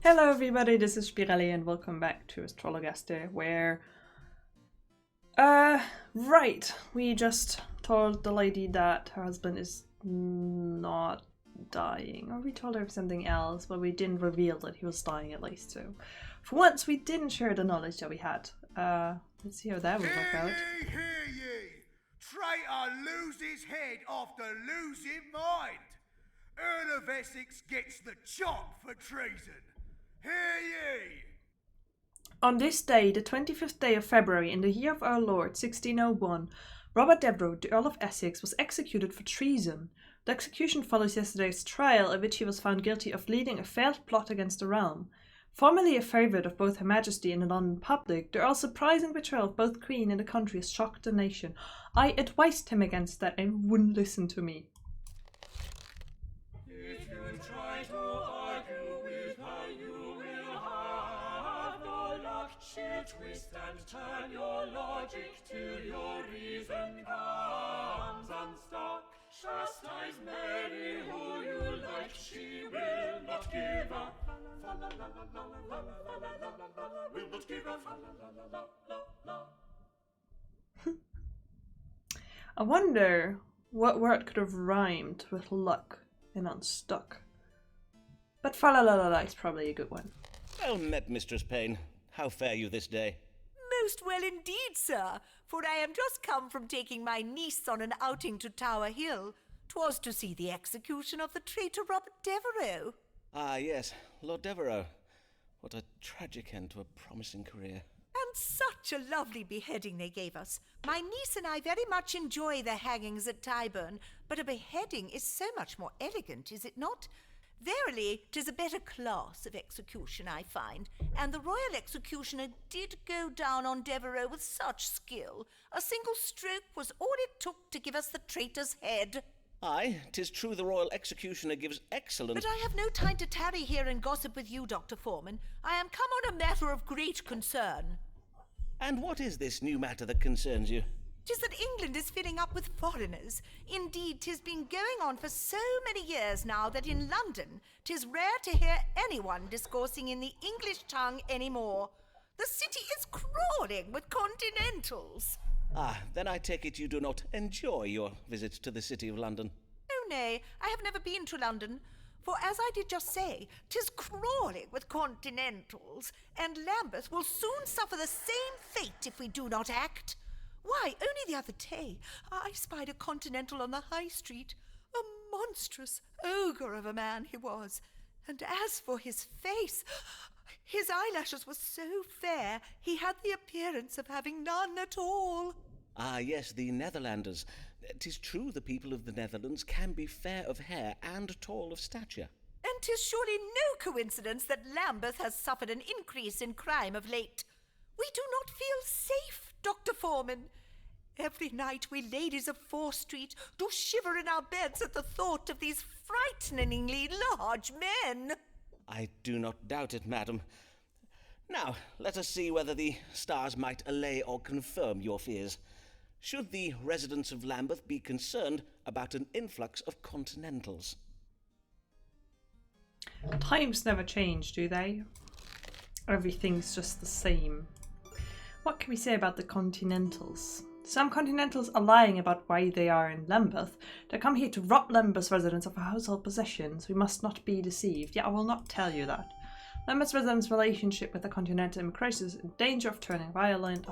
Hello everybody, this is Spirelli and welcome back to Astrologaster, where... we just told the lady that her husband is not dying. Or we told her something else, but we didn't reveal that he was dying at least, so... For once, we didn't share the knowledge that we had. Let's see how that will work out. Hear ye! Traitor loses head after losing mind! Earl of Essex gets the chop for treason! Hear ye! On this day, the 25th day of February, in the year of our Lord, 1601, Robert Devereux, the Earl of Essex, was executed for treason. The execution follows yesterday's trial, in which he was found guilty of leading a failed plot against the realm. Formerly a favourite of both Her Majesty and the London public, the Earl's surprising betrayal of both Queen and the country has shocked the nation. I advised him against that and he wouldn't listen to me. If you try to argue with her, you will have no luck. She'll twist and turn your logic till your reason comes unstuck. Chastise Mary who you like, she will not give up. Will not give up. I wonder what word could have rhymed with luck and unstuck. But fa la la la la is probably a good one. Well met, Mistress Payne. How fare you this day? Most well indeed, sir, for I am just come from taking my niece on an outing to Tower Hill. 'Twas to see the execution of the traitor Robert Devereux. Ah, yes, Lord Devereux. What a tragic end to a promising career. And such a lovely beheading they gave us. My niece and I very much enjoy the hangings at Tyburn, but a beheading is so much more elegant, is it not? Verily, 'tis a better class of execution, I find, and the royal executioner did go down on Devereux with such skill. A single stroke was all it took to give us the traitor's head. Aye, 'tis true the royal executioner gives excellent... But I have no time to tarry here and gossip with you, Dr. Forman. I am come on a matter of great concern. And what is this new matter that concerns you? 'Tis that England is filling up with foreigners. Indeed, 'tis been going on for so many years now that in London 'tis rare to hear anyone discoursing in the English tongue any more. The city is crawling with continentals. Ah, then I take it you do not enjoy your visits to the City of London. Oh, nay, I have never been to London. For as I did just say, 'tis crawling with continentals, and Lambeth will soon suffer the same fate if we do not act. Why, only the other day, I spied a continental on the high street. A monstrous ogre of a man he was. And as for his face, his eyelashes were so fair, he had the appearance of having none at all. Ah, yes, the Netherlanders. 'Tis true the people of the Netherlands can be fair of hair and tall of stature. And 'tis surely no coincidence that Lambeth has suffered an increase in crime of late. We do not feel safe, Dr. Forman. Every night we ladies of Fore Street do shiver in our beds at the thought of these frighteningly large men. I do not doubt it, madam. Now, let us see whether the stars might allay or confirm your fears. Should the residents of Lambeth be concerned about an influx of continentals? Times never change, do they? Everything's just the same. What can we say about the continentals? Some continentals are lying about why they are in Lambeth. They come here to rob Lambeth residents of our household possessions. We must not be deceived. Yeah, I will not tell you that. Lambeth residents' relationship with the continental immigration is in danger of turning violent.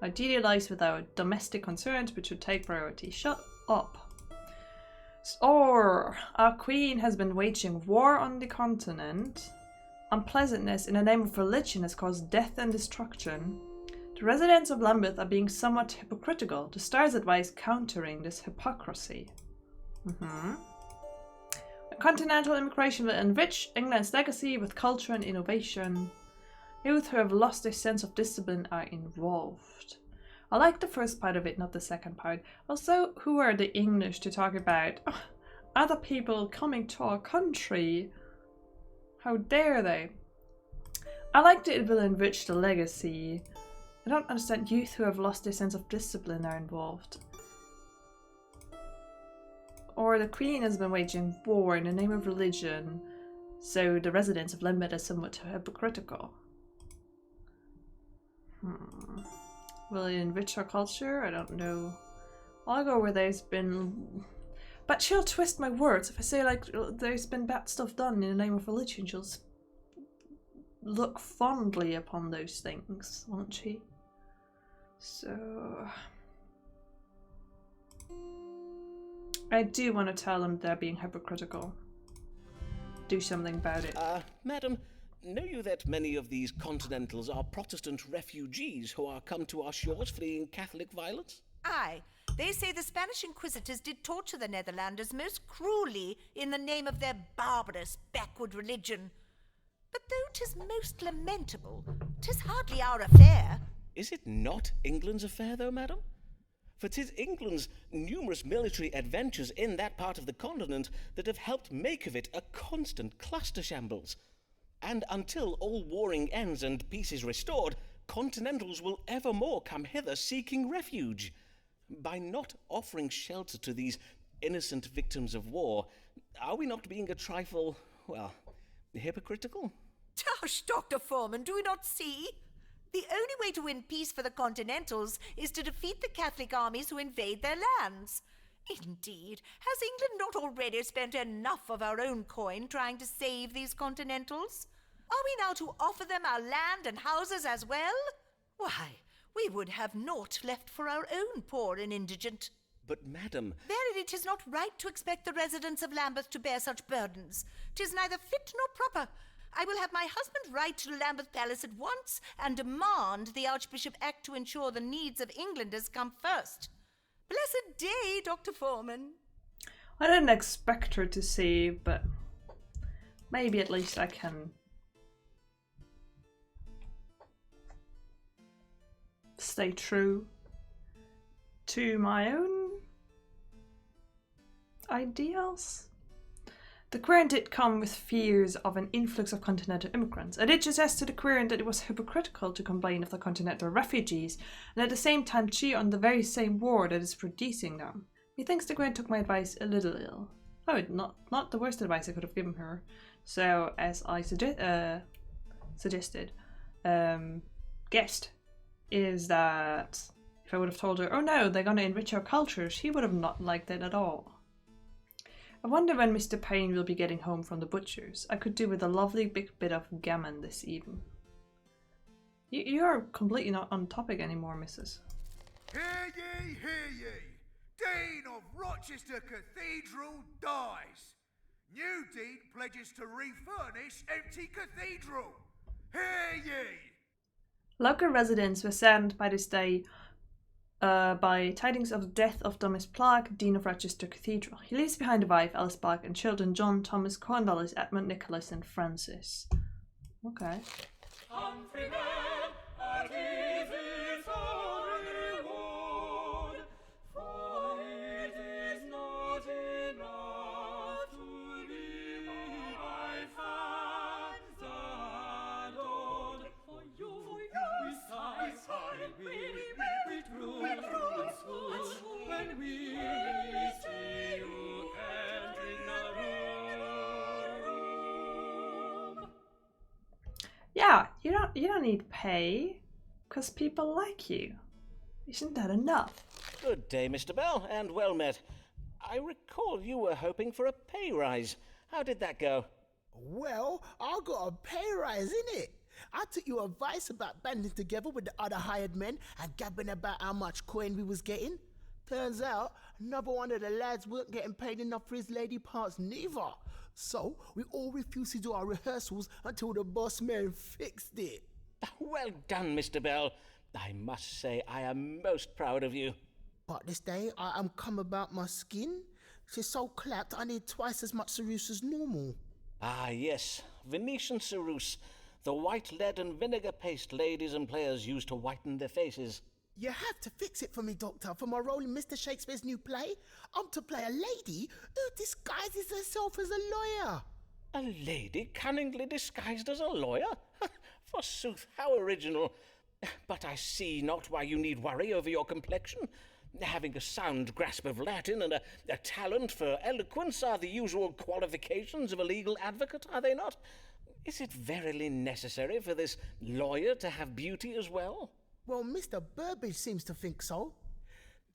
Ideally lies with our domestic concerns, which should take priority. Shut up. Or our queen has been waging war on the continent. Unpleasantness in the name of religion has caused death and destruction. The residents of Lambeth are being somewhat hypocritical. The stars advise countering this hypocrisy. Continental immigration will enrich England's legacy with culture and innovation. Youth who have lost their sense of discipline are involved. I like the first part of it, not the second part. Also, who are the English to talk about other people coming to our country? How dare they? I like that it will enrich the legacy. I don't understand. Youth who have lost their sense of discipline are involved. Or the Queen has been waging war in the name of religion. So the residents of Lambeth are somewhat hypocritical. Will it enrich our culture? I don't know. I'll go where there's been... But she'll twist my words. If I say, like, there's been bad stuff done in the name of religion, she'll look fondly upon those things, won't she? So... I do want to tell them they're being hypocritical. Do something about it. Madam, know you that many of these Continentals are Protestant refugees who are come to our shores fleeing Catholic violence? Aye. They say the Spanish Inquisitors did torture the Netherlanders most cruelly in the name of their barbarous, backward religion. But though 'tis most lamentable, 'tis hardly our affair. Is it not England's affair, though, madam? For 'tis England's numerous military adventures in that part of the continent that have helped make of it a constant cluster shambles. And until all warring ends and peace is restored, Continentals will evermore come hither seeking refuge. By not offering shelter to these innocent victims of war, are we not being a trifle, well, hypocritical? Tush, Dr. Forman, do we not see? The only way to win peace for the Continentals is to defeat the Catholic armies who invade their lands. Indeed, has England not already spent enough of our own coin trying to save these Continentals? Are we now to offer them our land and houses as well? Why, we would have naught left for our own poor and indigent. But, madam... Verily, 'tis not right to expect the residents of Lambeth to bear such burdens. 'Tis neither fit nor proper. I will have my husband ride to Lambeth Palace at once and demand the Archbishop act to ensure the needs of Englanders come first. Blessed day, Dr. Forman. I didn't expect her to see, but maybe at least I can stay true to my own ideals. The Querent did come with fears of an influx of continental immigrants. I did suggest to the Querent that it was hypocritical to complain of the continental refugees, and at the same time cheer on the very same war that is producing them. Methinks the Querent took my advice a little ill. Oh, not the worst advice I could have given her. So, as I suggested, guessed, is that if I would have told her, oh no, they're gonna enrich our culture, she would have not liked it at all. I wonder when Mr. Payne will be getting home from the butcher's. I could do with a lovely big bit of gammon this evening. You're completely not on topic anymore, Mrs. Hear ye, hear ye! Dean of Rochester Cathedral dies! New Dean pledges to refurnish empty cathedral! Hear ye! Local residents were saddened by this day by tidings of the death of Thomas Clark, Dean of Rochester Cathedral. He leaves behind a wife, Alice Clark, and children John, Thomas, Cornwallis, Edmund, Nicholas, and Francis. Okay. Countrymen, at ease is our reward, for it is not enough to live by fans alone. For you we sigh, we true and swoon, when we see you entering the room. Yeah, you don't need pay, because people like you. Isn't that enough? Good day, Mr. Bell, and well met. I recall you were hoping for a pay rise. How did that go? Well, I got a pay rise, innit? I took your advice about banding together with the other hired men and gabbing about how much coin we was getting. Turns out, another one of the lads weren't getting paid enough for his lady parts neither. So, we all refused to do our rehearsals until the boss man fixed it. Well done, Mr. Bell. I must say I am most proud of you. But this day, I am come about my skin. She's so clapped, I need twice as much ceruse as normal. Ah, yes, Venetian ceruse. The white lead and vinegar paste ladies and players use to whiten their faces. You have to fix it for me, Doctor, for my role in Mr. Shakespeare's new play. I'm to play a lady who disguises herself as a lawyer. A lady cunningly disguised as a lawyer? Forsooth, how original. But I see not why you need worry over your complexion. Having a sound grasp of Latin and a talent for eloquence are the usual qualifications of a legal advocate, are they not? Is it verily necessary for this lawyer to have beauty as well? Well, Mr. Burbage seems to think so.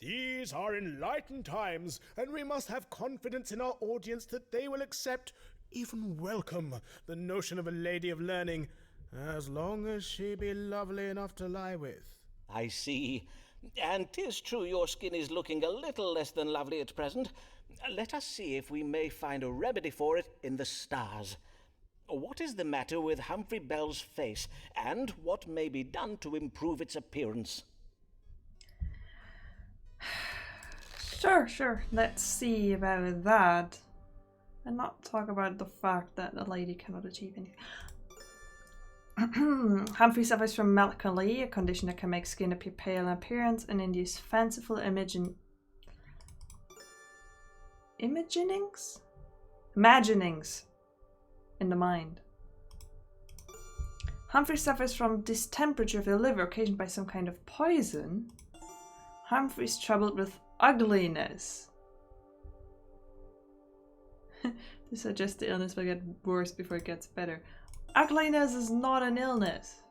These are enlightened times, and we must have confidence in our audience that they will accept, even welcome, the notion of a lady of learning, as long as she be lovely enough to lie with. I see. And 'tis true your skin is looking a little less than lovely at present. Let us see if we may find a remedy for it in the stars. What is the matter with Humphrey Bell's face, and what may be done to improve its appearance? Sure. Let's see about that. And not talk about the fact that the lady cannot achieve anything. Humphrey suffers from melancholy, a condition that can make skin appear pale in appearance and induce fanciful imaginings in the mind. Humphrey suffers from distemperature of the liver occasioned by some kind of poison. Humphrey's troubled with ugliness. This suggests the illness will get worse before it gets better. Ugliness is not an illness.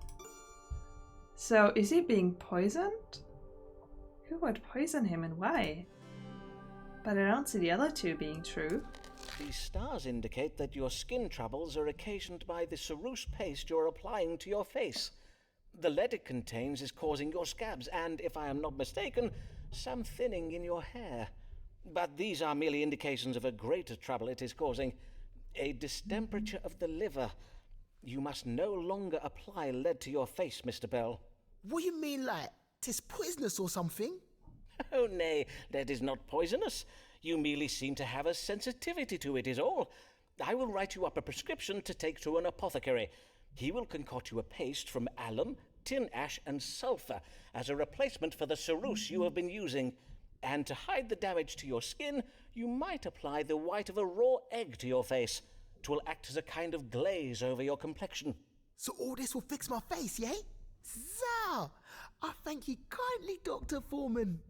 So, is he being poisoned? Who would poison him and why? But I don't see the other two being true. The stars indicate that your skin troubles are occasioned by the ceruse paste you're applying to your face. The lead it contains is causing your scabs and, if I am not mistaken, some thinning in your hair. But these are merely indications of a greater trouble it is causing. A distemperature of the liver. You must no longer apply lead to your face, Mr. Bell. What you mean, like, 'tis poisonous or something? Oh, nay, lead is not poisonous. You merely seem to have a sensitivity to it, is all. I will write you up a prescription to take to an apothecary. He will concoct you a paste from alum, tin ash, and sulphur as a replacement for the ceruse you have been using. And to hide the damage to your skin, you might apply the white of a raw egg to your face. It will act as a kind of glaze over your complexion. So all this will fix my face, yeah? Zow! I thank you kindly, Dr. Forman.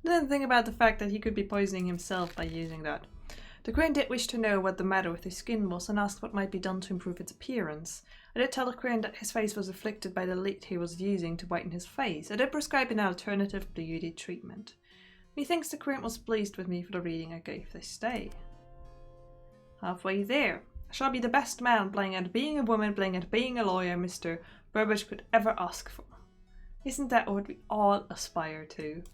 Didn't think about the fact that he could be poisoning himself by using that. The queen did wish to know what the matter with his skin was and asked what might be done to improve its appearance. I did tell the queen that his face was afflicted by the lead he was using to whiten his face. I did prescribe an alternative beauty treatment. Methinks the queen was pleased with me for the reading I gave this day. Halfway there. I shall be the best man playing at being a woman, playing at being a lawyer Mr. Burbage could ever ask for. Isn't that what we all aspire to?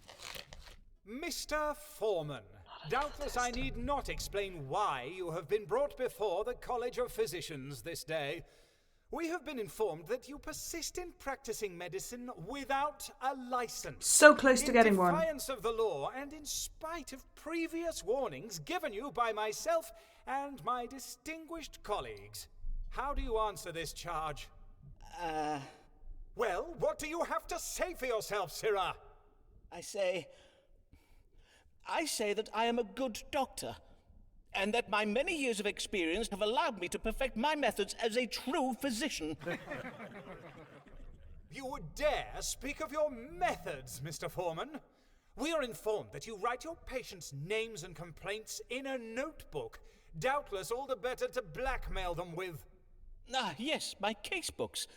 Mr. Forman, doubtless I need not explain why you have been brought before the College of Physicians this day. We have been informed that you persist in practicing medicine without a license. So close to getting one. In defiance of the law and in spite of previous warnings given you by myself and my distinguished colleagues. How do you answer this charge? Well, what do you have to say for yourself, Sirrah? I say that I am a good doctor, and that my many years of experience have allowed me to perfect my methods as a true physician. You would dare speak of your methods, Mr. Forman? We are informed that you write your patients' names and complaints in a notebook, doubtless all the better to blackmail them with. Ah, yes, my case books.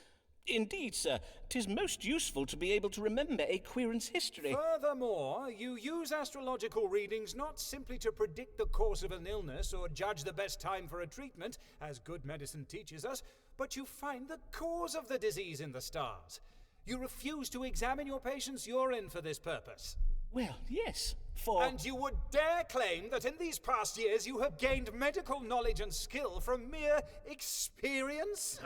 Indeed, sir, 'tis most useful to be able to remember a Querents history. Furthermore, you use astrological readings not simply to predict the course of an illness or judge the best time for a treatment, as good medicine teaches us, but you find the cause of the disease in the stars. You refuse to examine your patient's urine for this purpose. Well, yes, for... And you would dare claim that in these past years you have gained medical knowledge and skill from mere experience?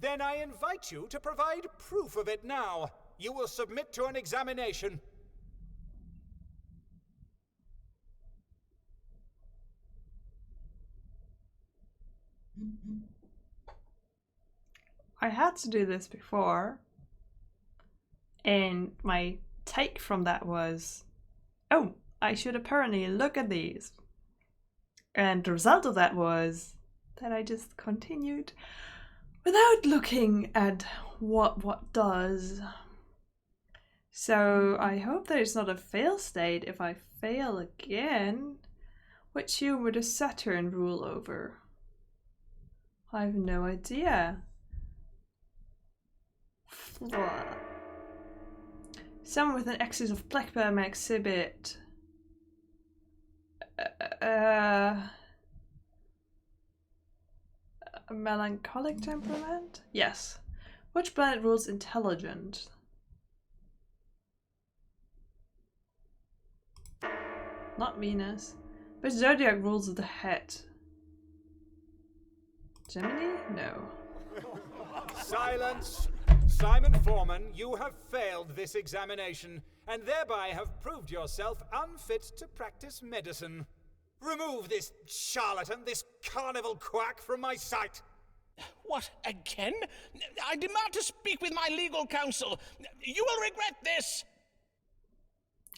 Then I invite you to provide proof of it now. You will submit to an examination. I had to do this before, and my take from that was, oh, I should apparently look at these. And the result of that was that I just continued without looking at what does. So I hope that it's not a fail state if I fail again. Which humor does Saturn rule over? I have no idea. Someone with an excess of blackbear may exhibit a melancholic temperament? Yes. Which planet rules intelligence? Not Venus. Which zodiac rules the head? Gemini? No. Silence! Simon Forman, you have failed this examination, and thereby have proved yourself unfit to practice medicine. Remove this charlatan, this carnival quack from my sight! What, again? I demand to speak with my legal counsel. You will regret this!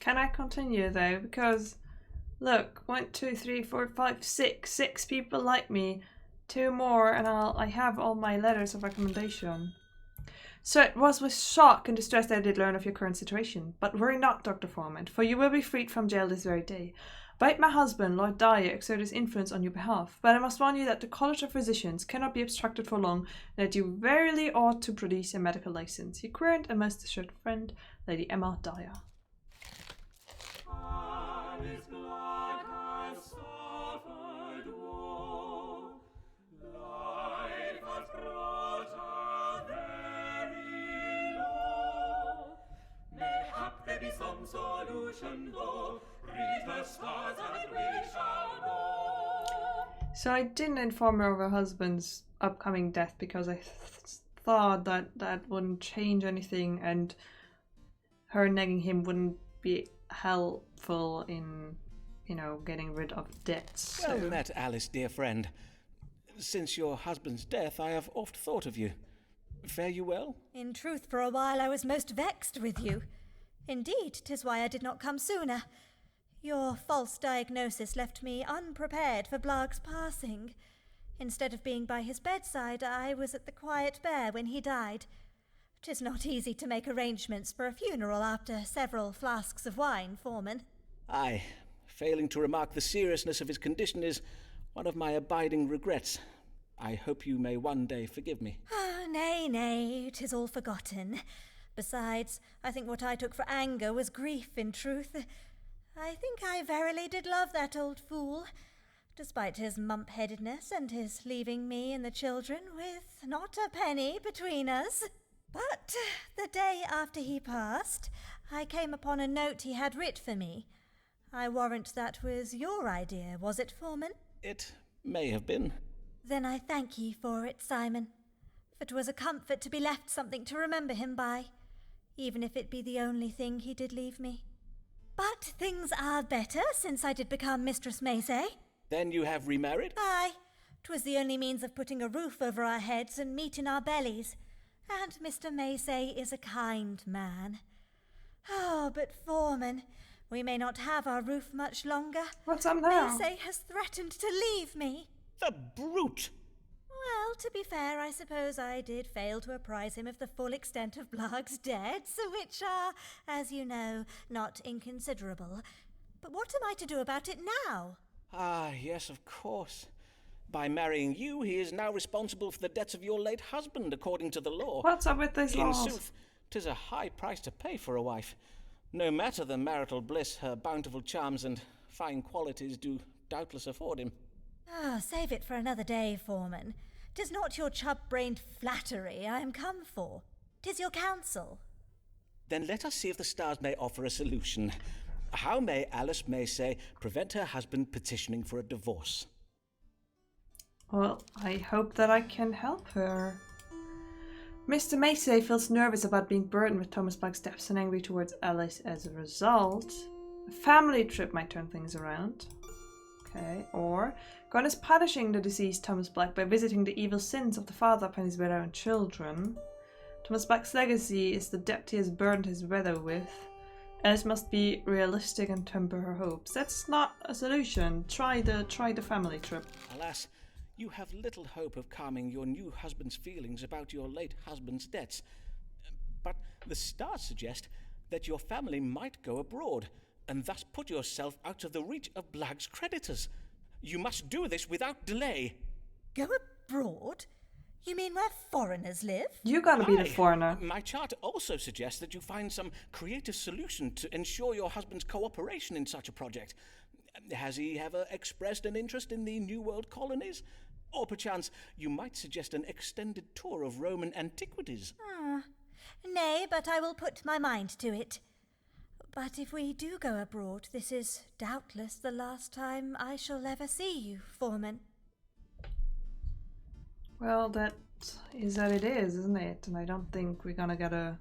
Can I continue though? Because, look, 1, 2, 3, 4, 5, 6. 6 people like me. 2 more and I have all my letters of recommendation. So it was with shock and distress that I did learn of your current situation. But worry not, Dr. Forman, for you will be freed from jail this very day. But my husband, Lord Dyer, exerted his influence on your behalf. But I must warn you that the College of Physicians cannot be obstructed for long, and that you verily ought to produce a medical license. Your current and most assured friend, Lady Emma Dyer. Some solution though, read the stars and we shall know. So I didn't inform her of her husband's upcoming death because I thought that that wouldn't change anything and her nagging him wouldn't be helpful in, you know, getting rid of debts. So. Well met, Alice, dear friend. Since your husband's death, I have oft thought of you. Fare you well? In truth, for a while I was most vexed with you. Indeed, 'tis why I did not come sooner. Your false diagnosis left me unprepared for Blag's passing. Instead of being by his bedside, I was at the Quiet Bear when he died. 'Tis not easy to make arrangements for a funeral after several flasks of wine, Forman. Aye, failing to remark the seriousness of his condition is one of my abiding regrets. I hope you may one day forgive me. Ah, nay, 'tis all forgotten. Besides, I think what I took for anger was grief in truth. I think I verily did love that old fool, despite his mump-headedness and his leaving me and the children with not a penny between us. But the day after he passed, I came upon a note he had writ for me. I warrant that was your idea, was it, Forman? It may have been. Then I thank ye for it, Simon. For 'twas a comfort to be left something to remember him by, even if it be the only thing he did leave me. But things are better since I did become Mistress Macy. Then you have remarried? Aye, 'twas the only means of putting a roof over our heads and meat in our bellies. And Mr. Macy is a kind man. Oh, but Forman, we may not have our roof much longer. What's up now? Macy has threatened to leave me. The brute! Well, to be fair, I suppose I did fail to apprise him of the full extent of Blag's debts, which are, as you know, not inconsiderable. But what am I to do about it now? Ah, yes, of course. By marrying you, he is now responsible for the debts of your late husband, according to the law. What's up with this In laws? sooth, 'tis a high price to pay for a wife. No matter the marital bliss her bountiful charms and fine qualities do doubtless afford him. Ah, save it for another day, Forman. 'Tis not your chub-brained flattery I am come for. 'Tis your counsel. Then let us see if the stars may offer a solution. How may Alice Macy prevent her husband petitioning for a divorce? Well, I hope that I can help her. Mr. Macy feels nervous about being burdened with Thomas Black's debts and angry towards Alice as a result. A family trip might turn things around. Okay, or God is punishing the deceased Thomas Black by visiting the evil sins of the father upon his widow and children. Thomas Black's legacy is the debt he has burdened his widow with. Alice must be realistic and temper her hopes. That's not a solution. Try the family trip. Alas, you have little hope of calming your new husband's feelings about your late husband's debts. But the stars suggest that your family might go abroad, and thus put yourself out of the reach of Blag's creditors. You must do this without delay. Go abroad? You mean where foreigners live? You gotta be the Aye. foreigner. My chart also suggests that you find some creative solution to ensure your husband's cooperation in such a project. Has he ever expressed an interest in the New World colonies? Or perchance you might suggest an extended tour of Roman antiquities? Nay, but I will put my mind to it. But if we do go abroad, this is doubtless the last time I shall ever see you, Forman. Well, that is that it is, isn't it? And I don't think we're gonna get a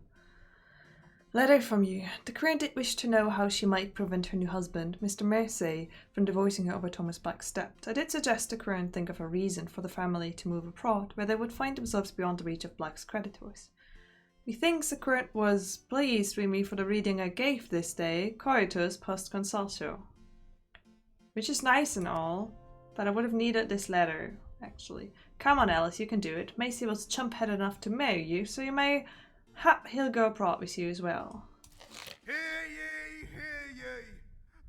letter from you. The Querent did wish to know how she might prevent her new husband, Mr. Mercy, from divorcing her over Thomas Black's debt. I did suggest the Querent think of a reason for the family to move abroad, where they would find themselves beyond the reach of Black's creditors. Methinks the Querent was pleased with me for the reading I gave this day, Coitus post consultio. Which is nice and all, but I would have needed this letter, actually. Come on, Alice, you can do it. Macy was chump-headed enough to marry you, so you may he'll go abroad with you as well. Hear ye, hear ye.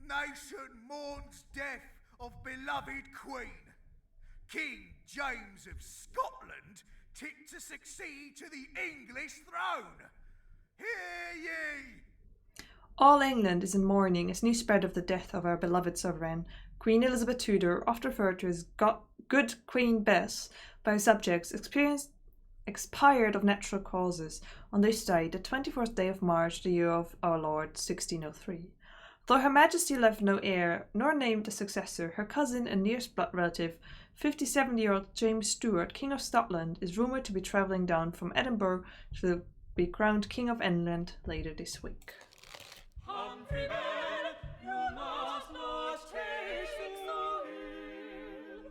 Nation mourns death of beloved Queen. King James of Scotland tipped to succeed to the English throne. Hear ye. All England is in mourning as news spread of the death of our beloved sovereign, Queen Elizabeth Tudor, often referred to as Good Queen Bess by her subjects, expired of natural causes on this day, the 24th day of March, the year of our Lord, 1603. Though Her Majesty left no heir, nor named a successor, her cousin and nearest blood relative, 57-year-old James Stuart, King of Scotland, is rumoured to be travelling down from Edinburgh to be crowned King of England later this week. Humphrey Bell, you must not take so ill,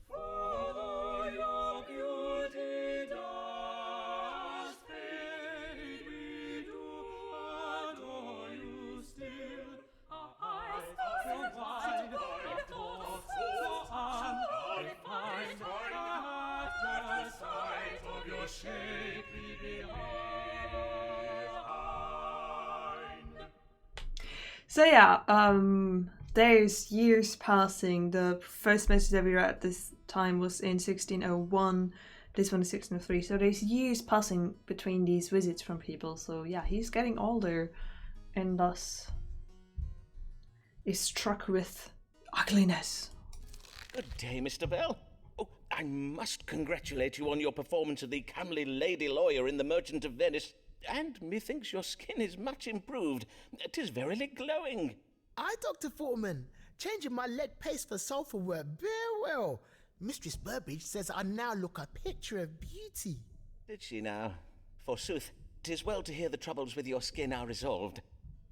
for though your beauty does fade, we do adore you still. Our eyes are so wide, our thoughts so unrefined, at the sight of your shapely behind. So yeah, there's years passing. The first message that we read at this time was in 1601, this one is 1603. So there's years passing between these visits from people. So yeah, he's getting older and thus is struck with ugliness. Good day, Mr. Bell. Oh, I must congratulate you on your performance of the comely lady lawyer in The Merchant of Venice. And methinks your skin is much improved. 'Tis verily glowing. Aye, Dr. Forman. Changing my lead paste for sulphur worked very well. Mistress Burbage says I now look a picture of beauty. Did she now? Forsooth, 'tis well to hear the troubles with your skin are resolved.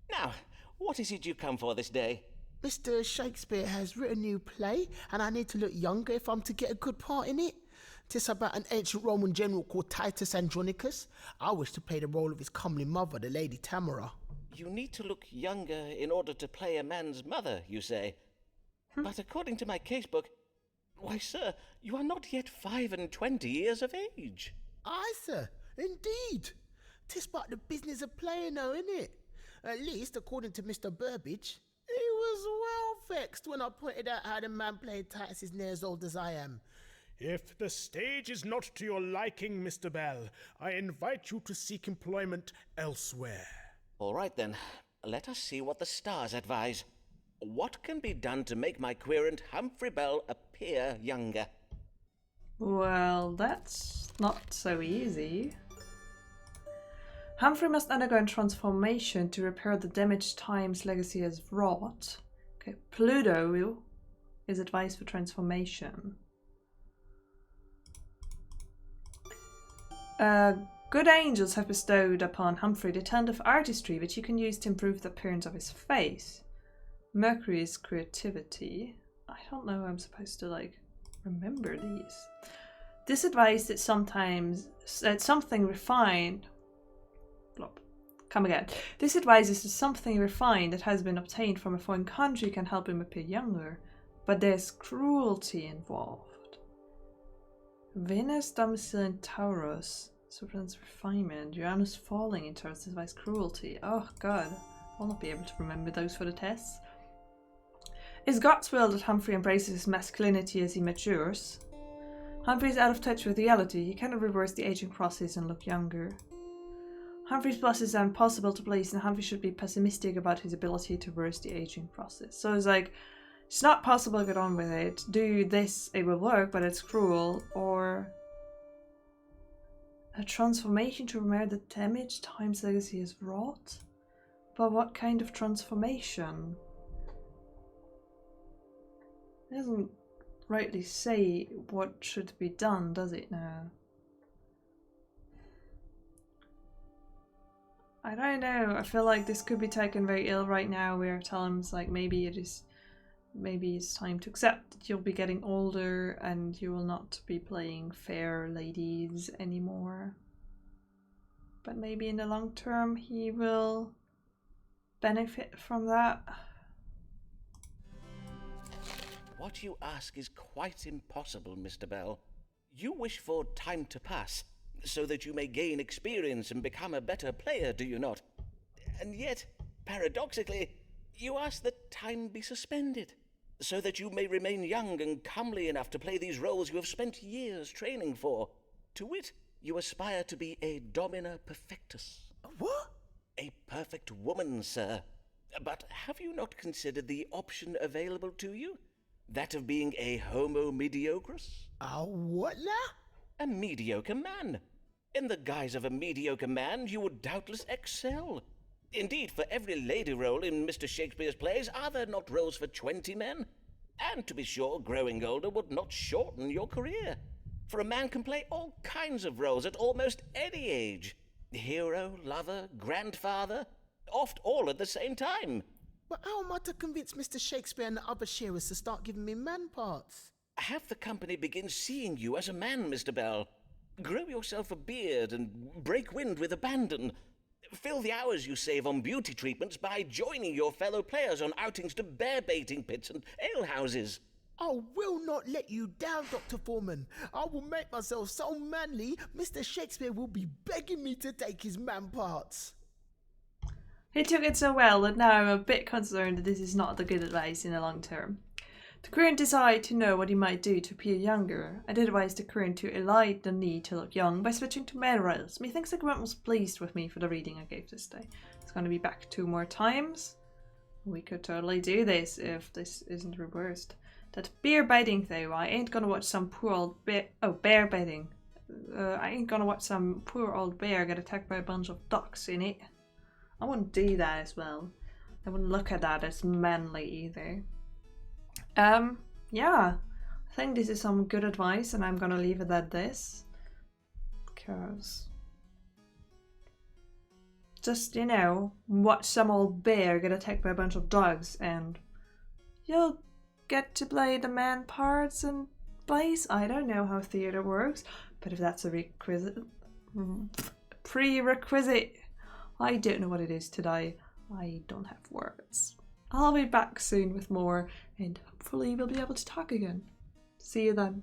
Now, what is it you come for this day? Mr. Shakespeare has written a new play, and I need to look younger if I'm to get a good part in it. 'Tis about an ancient Roman general called Titus Andronicus. I wish to play the role of his comely mother, the Lady Tamara. You need to look younger in order to play a man's mother, you say. But according to my casebook, why, sir, you are not yet 25 years of age. Aye, sir, indeed. 'Tis but the business of playing, though, innit? At least, according to Mr. Burbage, he was well vexed when I pointed out how the man played Titus is near as old as I am. If the stage is not to your liking, Mr. Bell, I invite you to seek employment elsewhere. All right, then. Let us see what the stars advise. What can be done to make my querent Humphrey Bell appear younger? Well, that's not so easy. Humphrey must undergo a transformation to repair the damage Time's legacy has wrought. Okay, Pluto is advised for transformation. Good angels have bestowed upon Humphrey the talent of artistry, which you can use to improve the appearance of his face. Mercury is creativity. I don't know how I'm supposed to, remember these. This advice that sometimes something refined. Come again. This advises that something refined that has been obtained from a foreign country can help him appear younger, but there's cruelty involved. Venus domicile in Taurus, Superman's refinement. Uranus falling into Earth's device cruelty. Oh god. I'll not be able to remember those for the tests. It's God's will that Humphrey embraces his masculinity as he matures. Humphrey is out of touch with reality. He cannot reverse the aging process and look younger. Humphrey's pluses are impossible to place, and Humphrey should be pessimistic about his ability to reverse the aging process. So it's like, it's not possible, get on with it. Do this, it will work, but it's cruel. Or a transformation to repair the damage Time's legacy has wrought? But what kind of transformation? It doesn't rightly say what should be done, does it now? I don't know. I feel like this could be taken very ill right now, where Talum's like, maybe it's time to accept that you'll be getting older and you will not be playing fair ladies anymore. But maybe in the long term he will benefit from that. What you ask is quite impossible, Mr. Bell. You wish for time to pass, so that you may gain experience and become a better player, do you not? And yet, paradoxically, you ask that time be suspended, so that you may remain young and comely enough to play these roles you have spent years training for. To wit, you aspire to be a domina perfectus. What? A perfect woman, sir. But have you not considered the option available to you? That of being a homo mediocris? What now? A mediocre man. In the guise of a mediocre man, you would doubtless excel. Indeed, for every lady role in Mr. Shakespeare's plays, are there not roles for 20 men? And to be sure, growing older would not shorten your career. For a man can play all kinds of roles at almost any age. Hero, lover, grandfather, oft all at the same time. But how am I to convince Mr. Shakespeare and the other sharers to start giving me man parts? Have the company begin seeing you as a man, Mr. Bell. Grow yourself a beard and break wind with abandon. Fill the hours you save on beauty treatments by joining your fellow players on outings to bear-baiting pits and alehouses. I will not let you down, Dr. Forman. I will make myself so manly, Mr. Shakespeare will be begging me to take his man parts. He took it so well that now I'm a bit concerned that this is not the good advice in the long term. The Querent decided to know what he might do to appear younger. I did advise the Querent to elide the need to look young by switching to male roles. Methinks the Querent was pleased with me for the reading I gave this day. It's going to be back 2 more times. We could totally do this if this isn't reversed. That bear biting though, I ain't gonna watch some poor old bear. Oh, bear biting. I ain't gonna watch some poor old bear get attacked by a bunch of ducks in it. I wouldn't do that as well. I wouldn't look at that as manly either. Yeah. I think this is some good advice and I'm gonna leave it at this. Because just, you know, watch some old bear get attacked by a bunch of dogs and you'll get to play the man parts and plays. I don't know how theatre works, but if that's a prerequisite, I don't know what it is today. I don't have words. I'll be back soon with more, and hopefully we'll be able to talk again. See you then.